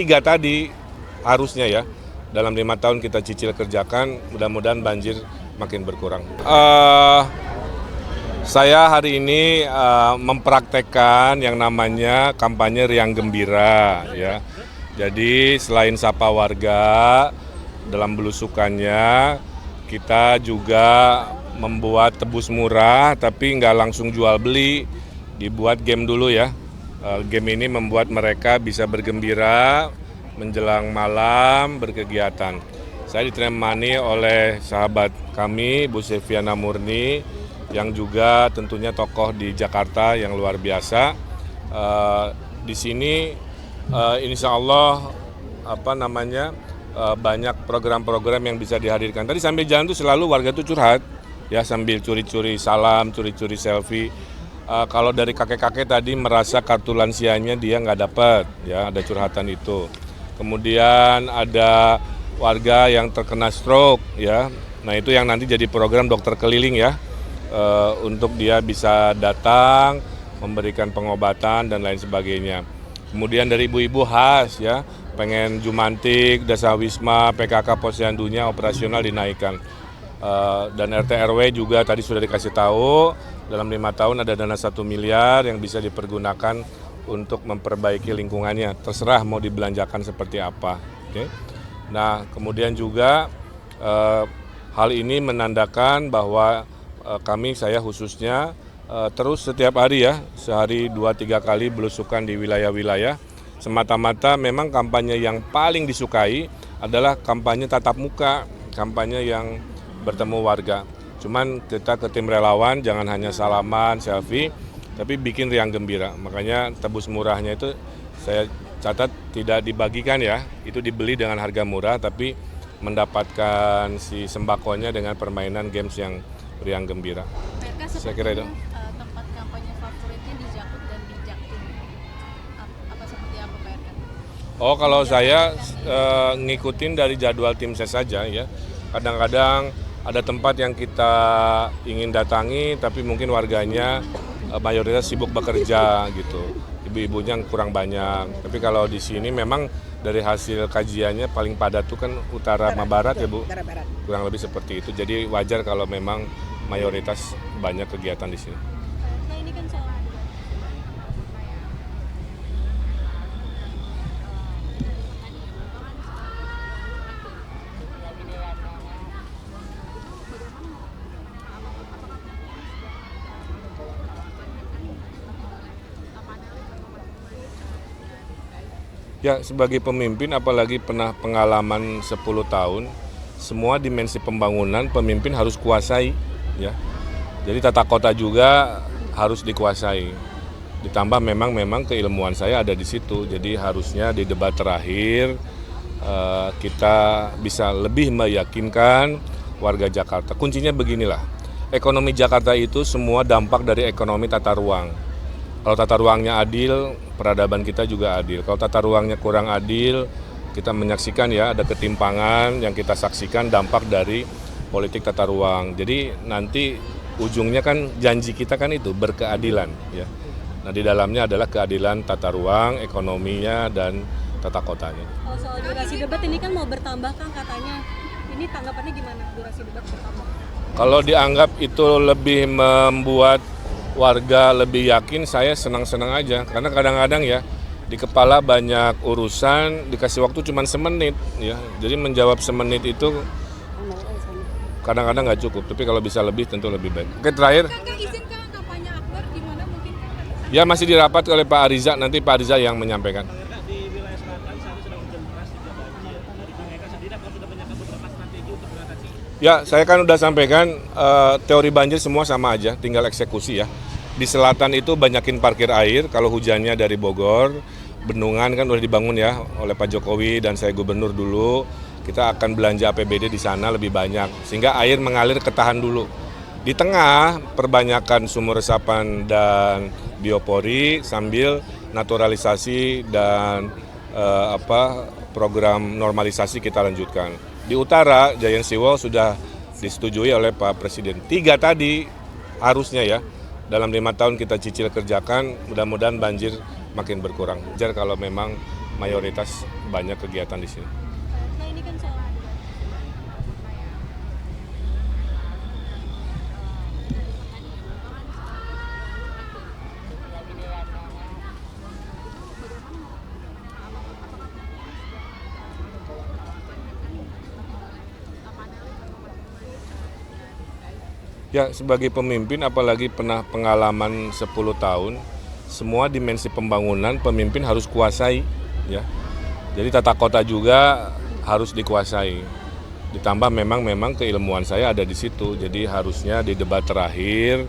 Tiga tadi harusnya ya, dalam 5 tahun kita cicil kerjakan, mudah-mudahan banjir makin berkurang. Saya hari ini mempraktekkan yang namanya kampanye Riang Gembira ya. Jadi selain sapa warga dalam belusukannya, kita juga membuat tebus murah tapi nggak langsung jual beli, dibuat game dulu ya. Game ini membuat mereka bisa bergembira menjelang malam berkegiatan. Saya ditemani oleh sahabat kami, Bu Silviana Murni, yang juga tentunya tokoh di Jakarta yang luar biasa. Di sini insya Allah banyak program-program yang bisa dihadirkan. Tadi sambil jalan tuh selalu warga tuh curhat, ya sambil curi-curi salam, curi-curi selfie. Kalau dari kakek-kakek tadi merasa kartu lansianya dia nggak dapat, ya ada curhatan itu. Kemudian ada warga yang terkena stroke, ya. Nah itu yang nanti jadi program dokter keliling ya, untuk dia bisa datang, memberikan pengobatan dan lain sebagainya. Kemudian dari ibu-ibu khas ya, pengen Jumantik, Dasawisma, PKK Posyandunya operasional dinaikkan. Dan RT RW juga tadi sudah dikasih tahu, dalam 5 tahun ada dana 1 miliar yang bisa dipergunakan untuk memperbaiki lingkungannya. Terserah mau dibelanjakan seperti apa. Oke. Nah kemudian juga hal ini menandakan bahwa saya khususnya terus setiap hari ya, sehari 2-3 kali belusukan di wilayah-wilayah. Semata-mata memang kampanye yang paling disukai adalah kampanye tatap muka, kampanye yang bertemu warga. Cuman kita ke tim relawan jangan hanya salaman, selfie, tapi bikin riang gembira. Makanya tebus murahnya itu saya catat tidak dibagikan ya, itu dibeli dengan harga murah tapi mendapatkan si sembakonya dengan permainan games yang riang gembira. Saya kira itu. Tempat kampanye favoritnya di Jakut dan di Jaktim. Apa seperti apa Pak RK? Oh kalau saya ngikutin dari jadwal tim ses saja ya. Kadang-kadang ada tempat yang kita ingin datangi tapi mungkin warganya mayoritas sibuk bekerja gitu. Ibu-ibunya kurang banyak. Tapi kalau di sini memang dari hasil kajiannya paling padat tuh kan utara sama barat ya Bu. Kurang lebih seperti itu. Jadi wajar kalau memang mayoritas banyak kegiatan di sini. Nah ini kan soal Ya sebagai pemimpin apalagi pernah pengalaman 10 tahun, semua dimensi pembangunan pemimpin harus kuasai ya. Jadi tata kota juga harus dikuasai. Ditambah memang keilmuan saya ada di situ. Jadi harusnya di debat terakhir kita bisa lebih meyakinkan warga Jakarta. Kuncinya beginilah. Ekonomi Jakarta itu semua dampak dari ekonomi tata ruang. Kalau tata ruangnya adil, peradaban kita juga adil. Kalau tata ruangnya kurang adil, kita menyaksikan ya ada ketimpangan yang kita saksikan dampak dari politik tata ruang. Jadi nanti ujungnya kan janji kita kan itu berkeadilan ya. Nah di dalamnya adalah keadilan tata ruang, ekonominya dan tata kotanya. kalau soal durasi debat ini kan mau bertambah kan katanya. Ini tanggapannya gimana durasi debat bertambah? Kalau dianggap itu lebih membuat warga lebih yakin, saya senang-senang aja. Karena kadang-kadang ya di kepala banyak urusan, dikasih waktu cuma semenit ya. Jadi menjawab semenit itu kadang-kadang nggak cukup. Tapi kalau bisa lebih tentu lebih baik. Oke terakhir. Kakak izin ke kampanye akbar gimana mungkin? Ya masih dirapat oleh Pak Ariza, nanti Pak Ariza yang menyampaikan. Di wilayah selatan saat ini sedang hujan deras juga banjir. Dari Kang Eka sendiri apakah sudah menyiapkan beberapa strategi untuk mengatasi? Ya, saya kan udah sampaikan teori banjir semua sama aja, tinggal eksekusi ya. Di selatan itu banyakin parkir air, kalau hujannya dari Bogor, bendungan kan udah dibangun ya oleh Pak Jokowi dan saya gubernur dulu. Kita akan belanja APBD di sana lebih banyak, sehingga air mengalir ketahan dulu. Di tengah, perbanyakan sumur resapan dan biopori sambil naturalisasi dan program normalisasi kita lanjutkan. Di utara, Giant Seawall sudah disetujui oleh Pak Presiden. 3 tadi harusnya ya, dalam 5 tahun kita cicil kerjakan, mudah-mudahan banjir makin berkurang. Wajar kalau memang mayoritas banyak kegiatan di sini. Nah ini kan soal Ya, sebagai pemimpin apalagi pernah pengalaman 10 tahun, semua dimensi pembangunan pemimpin harus kuasai, ya. Jadi tata kota juga harus dikuasai. Ditambah memang keilmuan saya ada di situ. Jadi harusnya di debat terakhir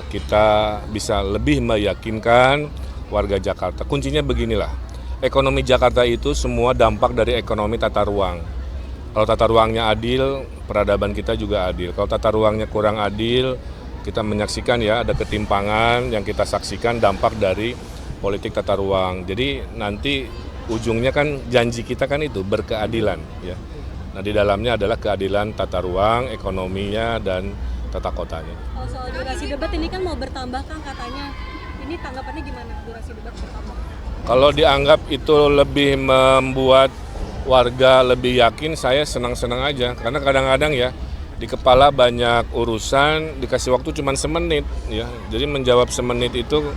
kita bisa lebih meyakinkan warga Jakarta. Kuncinya beginilah. Ekonomi Jakarta itu semua dampak dari ekonomi tata ruang. Kalau tata ruangnya adil, peradaban kita juga adil. Kalau tata ruangnya kurang adil, kita menyaksikan ya ada ketimpangan yang kita saksikan dampak dari politik tata ruang. Jadi nanti ujungnya kan janji kita kan itu berkeadilan ya. Nah di dalamnya adalah keadilan tata ruang, ekonominya dan tata kotanya. kalau soal durasi debat ini kan mau bertambah kan katanya. Ini tanggapannya gimana durasi debat bertambah? Kalau dianggap itu lebih membuat warga lebih yakin, saya senang-senang aja. Karena kadang-kadang ya di kepala banyak urusan, dikasih waktu cuma semenit ya. Jadi menjawab semenit itu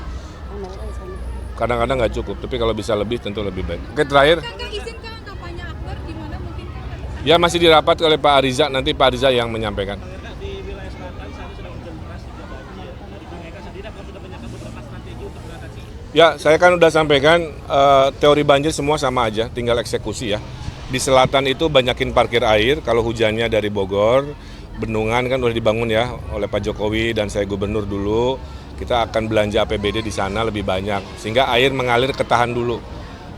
kadang-kadang nggak cukup. Tapi kalau bisa lebih tentu lebih baik. Oke, terakhir. Kakak izin Kak, kampanye Akbar gimana mungkin Kak? Ya masih dirapat oleh Pak Ariza, nanti Pak Ariza yang menyampaikan. Kak, di wilayah selatan saat ini sedang hujan deras juga banjir. Dari Kang Eka sendiri apakah sudah menyiapkan beberapa strategi untuk mengatasi? Ya, saya kan udah sampaikan teori banjir semua sama aja, tinggal eksekusi ya. Di selatan itu banyakin parkir air, kalau hujannya dari Bogor, bendungan kan udah dibangun ya oleh Pak Jokowi dan saya gubernur dulu. Kita akan belanja APBD di sana lebih banyak, sehingga air mengalir ketahan dulu.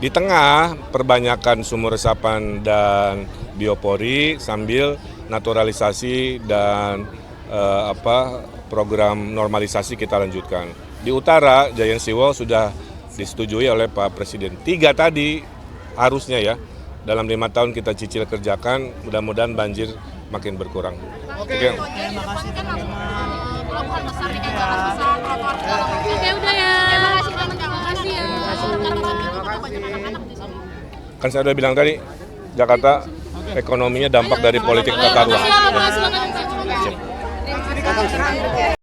Di tengah, perbanyakan sumur resapan dan biopori sambil naturalisasi dan program normalisasi kita lanjutkan. Di utara, Giant Seawall sudah disetujui oleh Pak Presiden. 3 tadi harusnya ya, dalam 5 tahun kita cicil kerjakan, mudah-mudahan banjir makin berkurang. Oke. Terima kasih teman-teman. Oke udah ya. Terima kasih teman-teman. Kan saya udah bilang tadi, Jakarta ekonominya dampak dari politik tata ruang. Terima kasih.